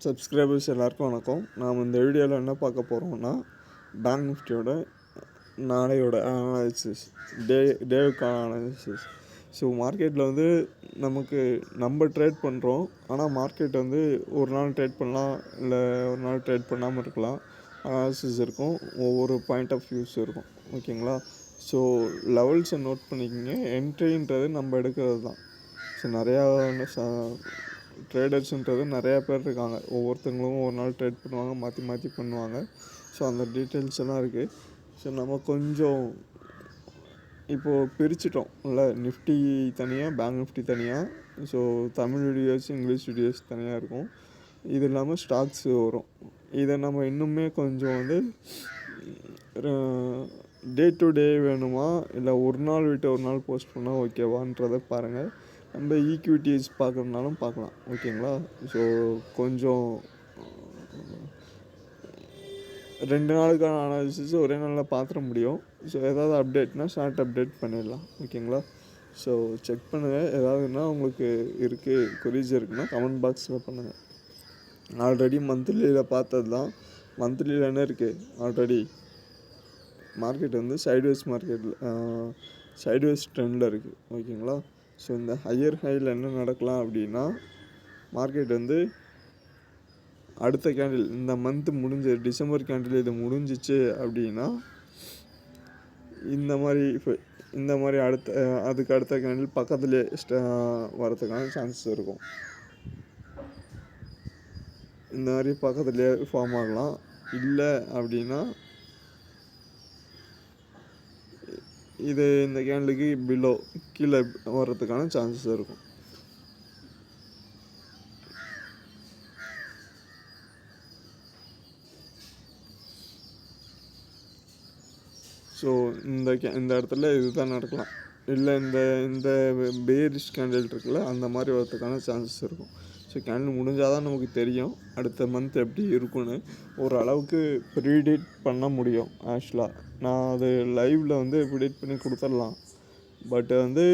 Subscribers எல்லாருக்கும் வணக்கம். நாம் இந்த வீடியோவில் என்ன பார்க்க போகிறோம்னா, பேங்க் நிஃப்டியோட நாளையோட அனாலிசிஸ், டேவுக்கான அனாலிசிஸ். ஸோ மார்க்கெட்டில் வந்து நம்ம ட்ரேட் பண்ணுறோம். ஆனால் மார்க்கெட் வந்து ஒரு நாள் ட்ரேட் பண்ணலாம், இல்லை ஒரு நாள் ட்ரேட் பண்ணாமல் இருக்கலாம். அனாலிசிஸ் இருக்கும், ஒவ்வொரு பாயிண்ட் ஆஃப் வியூஸ் இருக்கும். ஓகேங்களா? ஸோ லெவல்ஸை நோட் பண்ணிக்கோங்க. என்ட்ரின்றது நம்ம எடுக்கிறது தான். ஸோ நிறையா ட்ரேடர்ஸுன்றது நிறையா பேர் இருக்காங்க. ஒவ்வொருத்தங்களும் ஒரு நாள் ட்ரேட் பண்ணுவாங்க, மாற்றி மாற்றி பண்ணுவாங்க. ஸோ அந்த டீட்டெயில்ஸ் எல்லாம் இருக்குது. ஸோ நம்ம கொஞ்சம் இப்போது பிரிச்சிட்டோம் இல்லை, நிஃப்டி தனியாக, பேங்க் நிஃப்டி தனியாக. So Tamil videos, English videos தனியாக இருக்கும். இது இல்லாமல் ஸ்டாக்ஸ் வரும். இதை நம்ம இன்னுமே கொஞ்சம் வந்து டே டு டே வேணுமா, இல்லை ஒரு நாள் விட்டு ஒரு நாள் போஸ்ட் பண்ணால் ஓகேவான்றதை பாருங்கள். நம்ம ஈக்விட்டிஸ் பார்க்குறதுனாலும் பார்க்கலாம். ஓகேங்களா? ஸோ கொஞ்சம் 2 நாளுக்கான அனாலிசிஸ் ஒரே நாளில் பார்த்துட முடியும். ஸோ ஏதாவது அப்டேட்னால் ஷார்ட் அப்டேட் பண்ணிடலாம். ஓகேங்களா? ஸோ செக் பண்ணுங்கள். ஏதாவதுன்னா உங்களுக்கு இருக்குது, கொரீஸ் இருக்குன்னா கமெண்ட் பாக்ஸில் பண்ணுங்கள். ஆல்ரெடி மந்த்லியில் பார்த்தது தான். மந்த்லியில் என்ன இருக்குது, ஆல்ரெடி மார்க்கெட் வந்து சைட்வேஸ் ட்ரெண்டில் இருக்குது. ஓகேங்களா? ஸோ இந்த ஹையர் ஹையில் என்ன நடக்கலாம் அப்படின்னா, மார்க்கெட் வந்து அடுத்த கேண்டில், இந்த மந்த்து முடிஞ்ச டிசம்பர் கேண்டில் இது முடிஞ்சிச்சு அப்படின்னா, இந்த மாதிரி அதுக்கு அடுத்த கேண்டில் பக்கத்துலேயே வரதுக்கான சான்சஸ் இருக்கும். இந்த மாதிரி பக்கத்துலேயே ஃபார்ம் ஆகலாம். இல்லை அப்படின்னா இது இந்த கேண்டிலுக்கு பிலோ கீழே வர்றதுக்கான சான்சஸ் இருக்கும். ஸோ இந்த இடத்துல இதுதான் நடக்கலாம். இல்லை இந்த பேரிஷ் கேண்டில் இருக்குல்ல, அந்த மாதிரி வரதுக்கான சான்சஸ் இருக்கும். ஸோ கேண்டில் முடிஞ்சால் தான் நமக்கு தெரியும் அடுத்த மந்த் எப்படி இருக்குன்னு ஓரளவுக்கு ப்ரீடிக்ட் பண்ண முடியும். ஆக்சுவலாக நான் அது லைவில் வந்து ப்ரிடிக்ட் பண்ணி கொடுத்துடலாம். பட் வந்து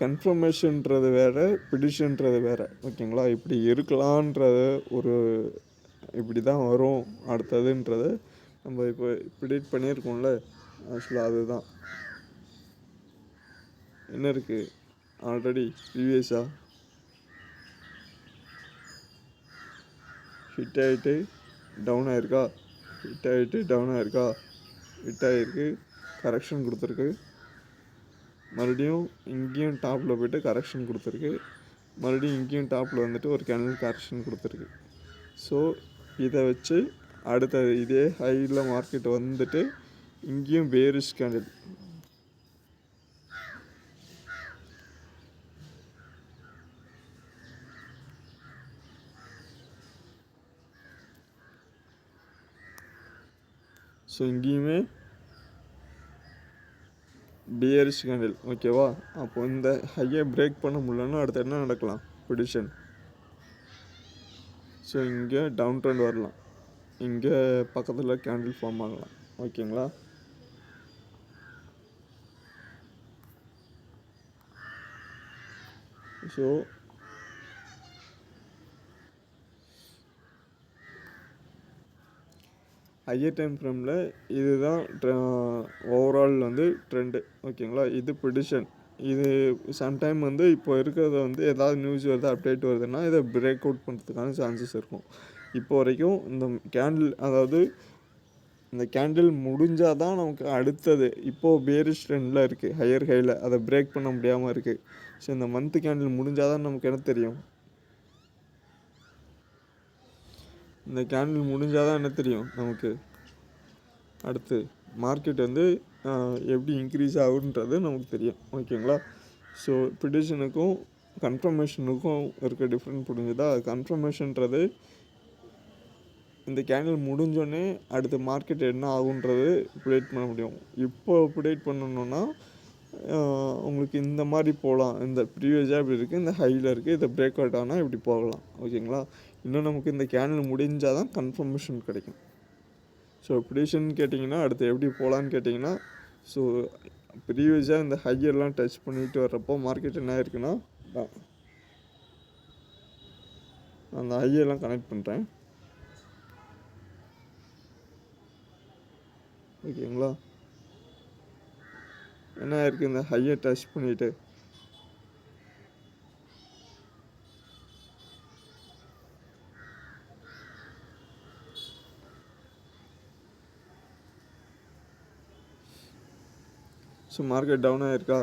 கன்ஃபர்மேஷன்ன்றது வேறு, ப்ரிடிக்ஷன்றது வேறு. ஓகேங்களா? இப்படி இருக்கலான்றது இப்படி தான் வரும் அடுத்ததுன்றது நம்ம இப்போ ப்ரிடிக்ட் பண்ணியிருக்கோம்ல. ஆக்சுவலாக அதுதான் என்ன இருக்குது, ஆல்ரெடி ப்ரீவியஸாக ஹிட் ஆகிட்டு டவுன் ஆகிருக்கா, ஹிட் ஆகிருக்கு, கரெக்ஷன் கொடுத்துருக்கு, மறுபடியும் இங்கேயும் டாப்பில் போய்ட்டு கரெக்ஷன் கொடுத்துருக்கு, மறுபடியும் இங்கேயும் டாப்பில் வந்துட்டு ஒரு கேண்டில் கரெக்ஷன் கொடுத்துருக்கு. ஸோ இதை வச்சு அடுத்த இதே ஹையில் மார்க்கெட் வந்துட்டு இங்கேயும் பேரிஷ் கேண்டில், ஸோ இங்கேயுமே பியரிஷ் கேண்டில். ஓகேவா? அப்போ இந்த ஹையை பிரேக் பண்ண முடியலன்னா அடுத்து என்ன நடக்கலாம், ப்ரிடிக்ஷன். ஸோ இங்கே டவுன் ட்ரெண்ட் வரலாம், இங்கே பக்கத்தில் கேண்டில் ஃபார்ம் ஆகலாம். ஓகேங்களா? ஸோ ஹையர் டைம் ஃப்ரேமில் இதுதான் ஓவரால் வந்து ட்ரெண்டு. ஓகேங்களா? இது ப்ரிடிக்ஷன். இது சம்டைம் வந்து இப்போ இருக்கிறத வந்து ஏதாவது நியூஸ் வருது, அப்டேட் வருதுன்னா இதை பிரேக் அவுட் பண்ணுறதுக்கான சான்சஸ் இருக்கும். இப்போ வரைக்கும் இந்த கேண்டில், அதாவது இந்த கேண்டில் முடிஞ்சால் தான் நமக்கு அடுத்தது, இப்போது பேரிஷ் ட்ரெண்டில் இருக்குது ஹையர் ஹையில், அதை பிரேக் பண்ண முடியாமல் இருக்குது. ஸோ இந்த மந்த்து கேண்டில் முடிஞ்சால் தான் நமக்கு என்ன தெரியும், இந்த கேண்டில் முடிஞ்சால் தான் என்ன தெரியும் நமக்கு அடுத்து மார்க்கெட் வந்து எப்படி இன்க்ரீஸ் ஆகுன்றது நமக்கு தெரியும். ஓகேங்களா? ஸோ ப்ரிடிக்ஷனுக்கும் கன்ஃபர்மேஷனுக்கும் இருக்க டிஃப்ரெண்ட் புரிஞ்சுதா? கன்ஃபர்மேஷன்றது இந்த கேண்டில் முடிஞ்சோடனே அடுத்த மார்க்கெட் என்ன ஆகுன்றது ப்ரிடிக்ட் பண்ண முடியும். இப்போ ப்ரிடிக்ட் பண்ணணுன்னா உங்களுக்கு இந்த மாதிரி போகலாம், இந்த ப்ரீவியஸாக இப்படி இருக்குது, இந்த ஹையில் இருக்குது, இதை பிரேக் அவுட் ஆனால் இப்படி போகலாம். ஓகேங்களா? இன்னும் நமக்கு இந்த கேண்டில் முடிஞ்சால் தான் கன்ஃபர்மேஷன் கிடைக்கும். ஸோ ப்ரிடிக்ஷன் கேட்டிங்கன்னா அடுத்து எப்படி போகலான்னு கேட்டிங்கன்னா, ஸோ ப்ரீவியஸாக இந்த ஹையெல்லாம் டச் பண்ணிட்டு வர்றப்போ மார்க்கெட் என்ன ஆயிருக்குன்னா, அந்த ஹையெல்லாம் கனெக்ட் பண்ணுறேன். ஓகேங்களா. என்ன ஆயிருக்கு, இந்த ஹையை டச் பண்ணிவிட்டு ஸோ மார்க்கெட் டவுன் ஆகிருக்கா.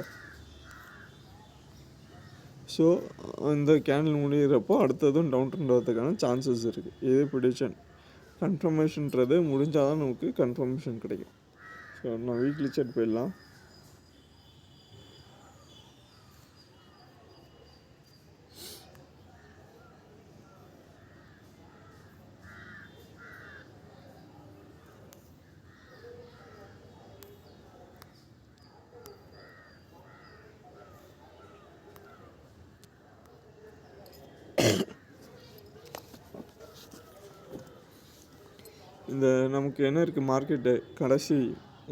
ஸோ இந்த கேண்டில் முடிகிறப்போ அடுத்ததும் டவுன் ட்ரெண்ட் வரதுக்கான சான்சஸ் இருக்குது. இது ப்ரிடிக்ஷன். கன்ஃபர்மேஷன்றது முடிஞ்சால் தான் நமக்கு கன்ஃபர்மேஷன் கிடைக்கும். ஸோ நான் வீக்லி சார்ட் போயிடலாம். இந்த நமக்கு என்ன இருக்குது, மார்க்கெட்டு கடைசி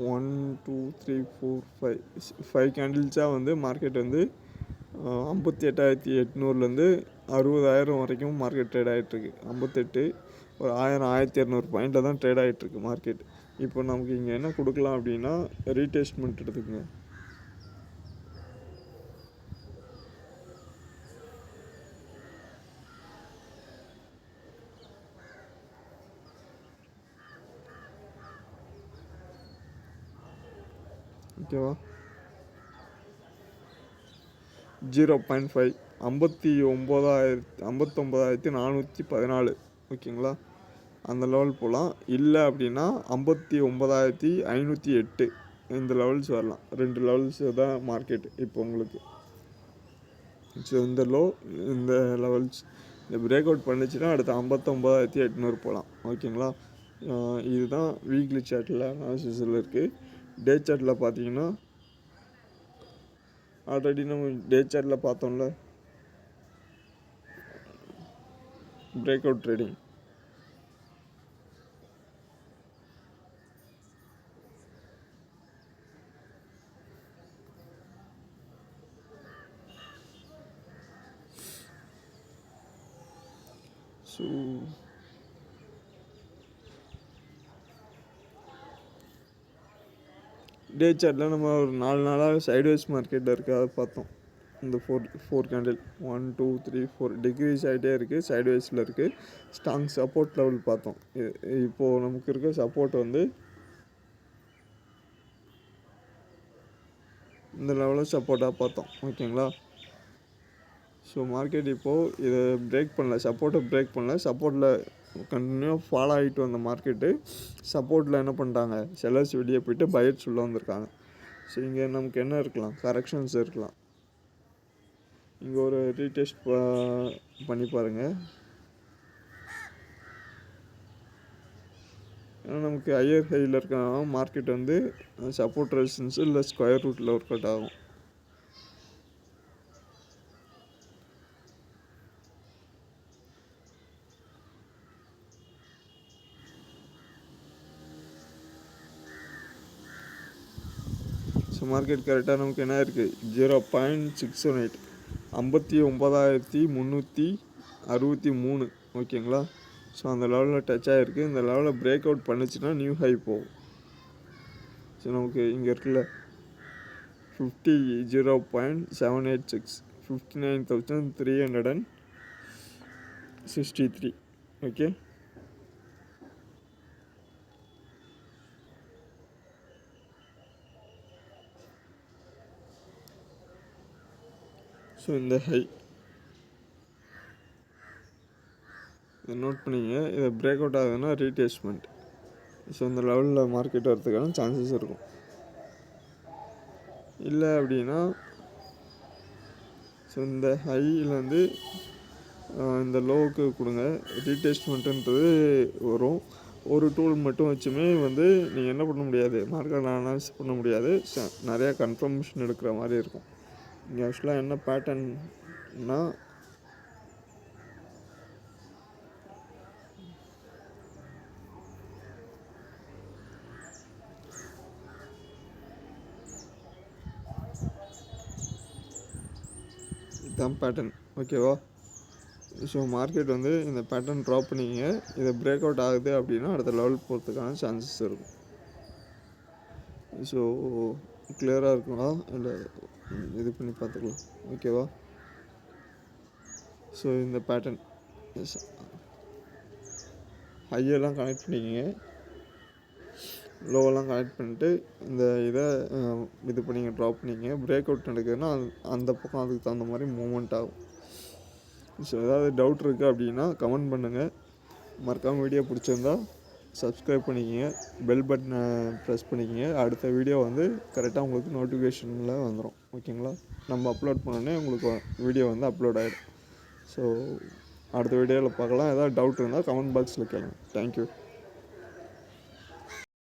1 2 3 4 5 கேண்டில்ஸாக வந்து மார்க்கெட் வந்து 58,800 60,000 வரைக்கும் மார்க்கெட் ட்ரேட் ஆகிட்டுருக்கு. 58 ஒரு 1000 1200 பாயிண்டில் தான் ட்ரேட் ஆகிட்டுருக்கு மார்க்கெட். இப்போ நமக்கு இங்கே என்ன கொடுக்கலாம் அப்படின்னா ரீடெஸ்ட்மெண்ட் எடுத்துக்கங்க. ஓகேவா. 0.5 59,414 ஓகேங்களா. அந்த லெவல் போகலாம். இல்லை அப்படின்னா 59,508 இந்த லெவல்ஸ் வரலாம். 2 லெவல்ஸ் தான் மார்க்கெட் இப்போ உங்களுக்கு. ஸோ இந்த லோ இந்த லெவல்ஸ் இந்த பிரேக் அவுட் பண்ணிச்சுன்னா அடுத்து 59,800 போகலாம். ஓகேங்களா. இதுதான் வீக்லி சார்ட்டில் அனாலிசிஸில் இருக்குது. டே சார்ட்டில் பார்த்தீங்கன்னா ஆல்ரெடி நம்ம டே சார்ட்டில் பார்த்தோம்ல break out trading. So day சார்ட்டில் நம்ம ஒரு 4 நாளாக சைட்வேஸ் மார்க்கெட்டில் இருக்குது, அதை பார்த்தோம். இந்த ஃபோர் கேண்டில் 1 2 3 4 டிக்ரீஸ் ஆகிட்டே இருக்குது, சைட்வேஸில் இருக்குது. ஸ்ட்ராங் சப்போர்ட் லெவல் பார்த்தோம். இப்போது நமக்கு இருக்க சப்போர்ட் வந்து இந்த லெவலில் சப்போர்ட்டாக பார்த்தோம். ஓகேங்களா. ஸோ மார்க்கெட் இப்போது இதை பிரேக் பண்ணல, சப்போர்ட்டை பிரேக் பண்ணல, சப்போர்ட்டில் கண்டினியூவாக ஃபாலோ ஆகிட்டு வந்த மார்க்கெட்டு சப்போர்ட்டில் என்ன பண்ணிட்டாங்க, செல்லர்ஸ் வெளியே போயிட்டு பையர்ஸ் உள்ளே வந்திருக்காங்க. ஸோ இங்கே நமக்கு என்ன இருக்கலாம், கரெக்ஷன்ஸ் இருக்கலாம். இங்கே ஒரு ரீடெஸ்ட் பண்ணி பாருங்கள். ஏன்னா நமக்கு ஹையர் ஹையில் இருக்க மார்க்கெட் வந்து சப்போர்ட் ரெசிஸ்டன்ஸ் இல்லை ஸ்கொயர் ரூட்டில் ஒர்க் அவுட் ஆகும். ஸோ மார்க்கெட் கரெக்டாக நமக்கு என்ன இருக்குது, 0.618 59,363 ஓகேங்களா. ஸோ அந்த லெவலில் டச் ஆகிருக்கு. இந்த லெவலில் பிரேக் அவுட் பண்ணிச்சுன்னா நியூ ஹை போகும். ஸோ நமக்கு இங்கே இருக்குல்ல 0.786 59,363 ஓகே. ஸோ இந்த ஹை இதை நோட் பண்ணிங்க. இதை பிரேக் அவுட் ஆகுதுன்னா ரீடெஸ்ட்மெண்ட். ஸோ இந்த லெவலில் மார்க்கெட் வரதுக்கான சான்சஸ் இருக்கும். இல்லை அப்படின்னா ஸோ இந்த ஹையிலேருந்து இந்த லோவுக்கு கொடுங்க. ரீடெஸ்ட்மெண்ட்டுன்றது வரும். ஒரு டூல் மட்டும் வச்சுமே வந்து நீங்கள் என்ன பண்ண முடியாது, மார்க்கெட் அனாலிசிஸ் பண்ண முடியாது. நிறையா கன்ஃபர்மேஷன் எடுக்கிற மாதிரி இருக்கும். இங்கே ஆக்சுவலாக என்ன பேட்டர்ன்னா இதுதான் பேட்டர்ன். ஓகேவா. ஸோ மார்க்கெட் வந்து இந்த பேட்டர்ன் ட்ராப் பண்ணிங்க. இதை பிரேக் அவுட் ஆகுது அப்படின்னா அடுத்த லெவல் போகிறதுக்கான சான்சஸ் இருக்கும். ஸோ கிளியராக இருக்குங்களா இல்லை இது பண்ணி பார்த்துக்கலாம், ஓகேவா? ஸோ இந்த பேட்டர்ன் ஹையெல்லாம் கனெக்ட் பண்ணிக்கங்க, லோவெல்லாம் கனெக்ட் பண்ணிட்டு இந்த இதை இது பண்ணிங்க ட்ராப் பண்ணிங்க. பிரேக் அவுட் நடக்குதுன்னா அந்த பக்கம் அதுக்கு தகுந்த மாதிரி மூமெண்ட் ஆகும். ஸோ ஏதாவது டவுட் இருக்குது அப்படின்னா கமெண்ட் பண்ணுங்கள். மறக்காமல் வீடியோ பிடிச்சிருந்தா சப்ஸ்கிரைப் பண்ணிக்கங்க, பெல் பட்டனை ப்ரெஸ் பண்ணிக்கங்க. அடுத்த வீடியோ வந்து கரெக்டாக உங்களுக்கு நோட்டிஃபிகேஷனில் வந்துடும், ஓகேங்களா? நம்ம அப்லோட் பண்ணோன்னே உங்களுக்கு வீடியோ வந்து அப்லோட் ஆகிடும். ஸோ அடுத்த வீடியோவில் பார்க்கலாம். ஏதாவது டவுட் இருந்தால் கமெண்ட் பாக்ஸில் கேளுங்க. தேங்க்யூ.